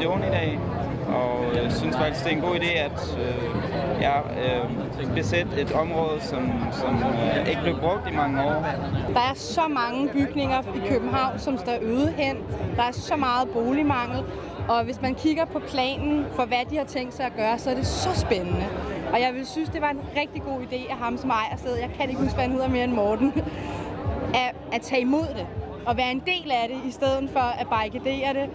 demonstration i dag, og jeg synes faktisk, det er en god idé at besætte et område, som ikke blev brugt i mange år. Der er så mange bygninger i København, som står øde hen. Der er så meget boligmangel, og hvis man kigger på planen for, hvad de har tænkt sig at gøre, så er det så spændende. Og jeg vil synes, det var en rigtig god idé af ham som ejer stedet. Jeg kan ikke huske, hvad han hedder mere end Morten. At tage imod det og være en del af det, i stedet for at barrikadere det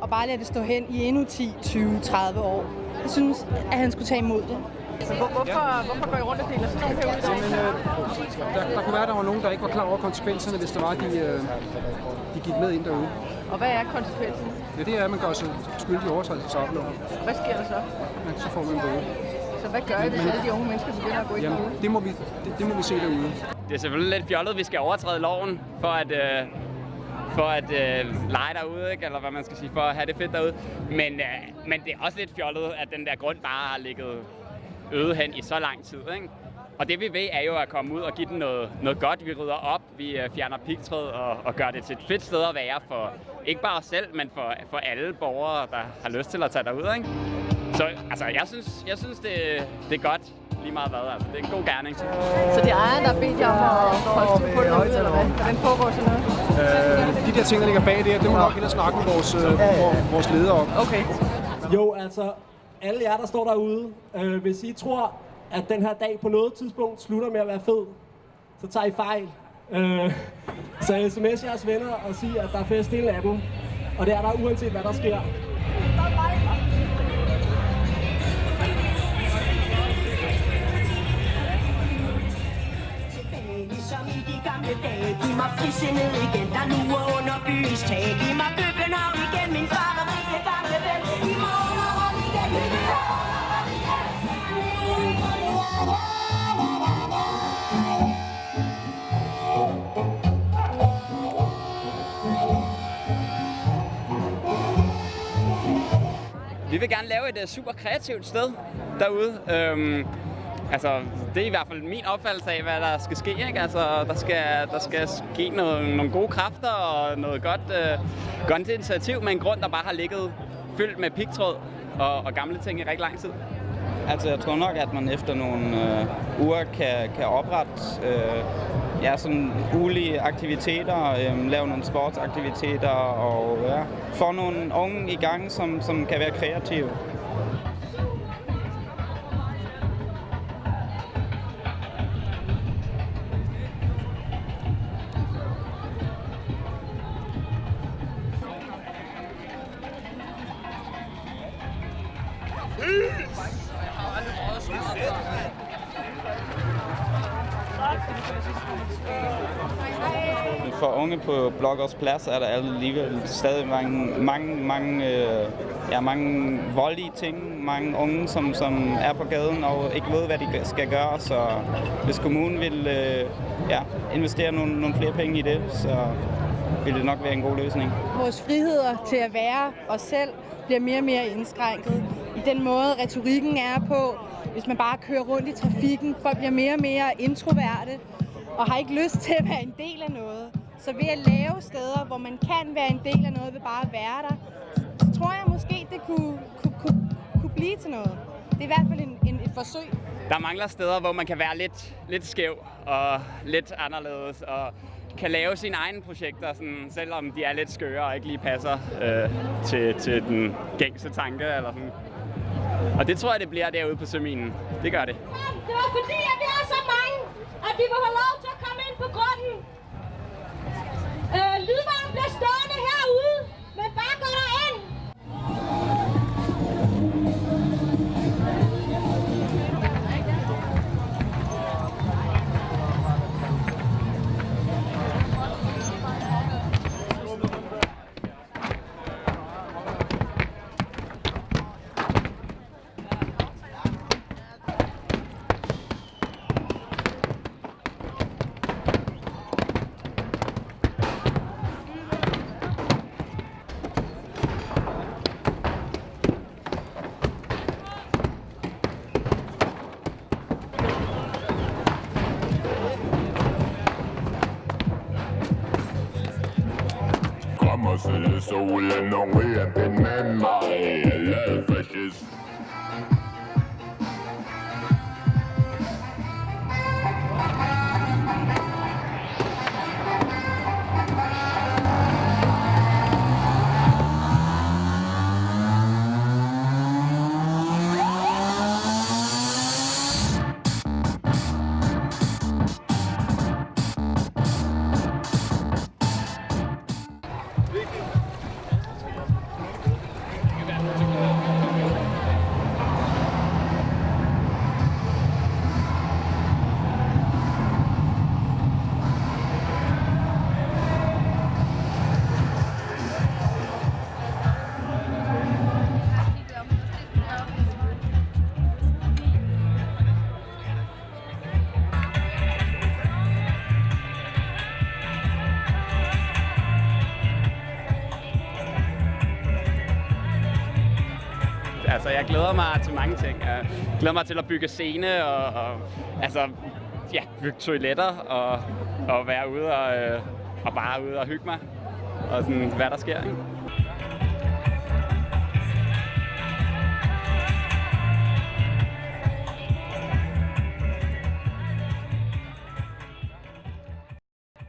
og bare lade det stå hen i endnu 10, 20, 30 år. Jeg synes, at han skulle tage imod det. Så hvorfor går I rundt og deler sådan nogle her ud? Der kunne være, at der var nogen, der ikke var klar over konsekvenserne, hvis det var, de gik med ind derude. Og hvad er konsekvensen? Ja, det er, at man gør sig skyldig overtrædelse af oploven. Hvad sker der så? Ja, så får man en bøde. Så hvad gør I, hvis alle de unge mennesker begynder at gå ind derude? Det må vi se derude. Det er selvfølgelig lidt fjollet, at vi skal overtræde loven for at lege derude, ikke? Eller hvad man skal sige, for at have det fedt derude. Men det er også lidt fjollet, at den der grund bare har ligget øde hen i så lang tid, ikke? Og det vi vil er jo at komme ud og give den noget godt. Vi rydder op, vi fjerner pigtræet og gør det til et fedt sted at være for ikke bare os selv, men for alle borgere, der har lyst til at tage derud, ikke? Så altså, jeg synes det er godt lige meget hvad. Altså, det er en god gerning. Så det er ejeren, der har bedt jer om at holde styr på det derude, eller hvad? Hvordan foregår sådan noget? De der ting, der ligger bag det må nok ind og snakke med vores ledere om. Okay. Jo, altså, alle jer, der står derude, hvis I tror, at den her dag på noget tidspunkt slutter med at være fed, så tager I fejl. Så sms jeres venner og sig, at der er fest hele natten. Og det er der uanset hvad der sker. Som i de gamle dage. Giv mig frisindet igen, der nu er under byens tag. Giv mig København igen, min farverige gamle ven. Giv mig underhold igen, min Vi vil gerne lave et super kreativt sted derude. Altså, det er i hvert fald min opfattelse af, hvad der skal ske, ikke? Altså, der skal ske nogle gode kræfter og noget godt initiativ med en grund, der bare har ligget fyldt med pigtråd og gamle ting i rigtig lang tid. Altså, jeg tror nok, at man efter nogle uger kan oprette sådan ulige aktiviteter, lave nogle sportsaktiviteter og få nogle unge i gang, som kan være kreative. For unge på Blågårds Plads er der alligevel stadig mange voldelige ting, mange unge, som er på gaden og ikke ved, hvad de skal gøre. Så hvis kommunen vil investere nogle flere penge i det, så vil det nok være en god løsning. Vores friheder til at være os selv bliver mere og mere indskrænket. I den måde, retorikken er på, hvis man bare kører rundt i trafikken, folk bliver mere og mere introverte og har ikke lyst til at være en del af noget. Så ved at lave steder, hvor man kan være en del af noget, ved bare at være der, så tror jeg måske, det kunne blive til noget. Det er i hvert fald et forsøg. Der mangler steder, hvor man kan være lidt skæv og lidt anderledes og kan lave sine egne projekter, sådan, selvom de er lidt skøre og ikke lige passer til den gængse tanke. Eller sådan. Og det tror jeg, det bliver derude på Søminen. Det gør det. Det var fordi, at vi er så mange, at vi må have lov til at komme ind på grunden. Lydvarmen bliver stående herude, men bare gå derind. sidde i solen og ryge en pind med mig. Lad fascist. Altså, jeg glæder mig til mange ting. Jeg glæder mig til at bygge scene og bygge toiletter og være ude og bare ude og hygge mig. Og sådan, hvad der sker, ikke?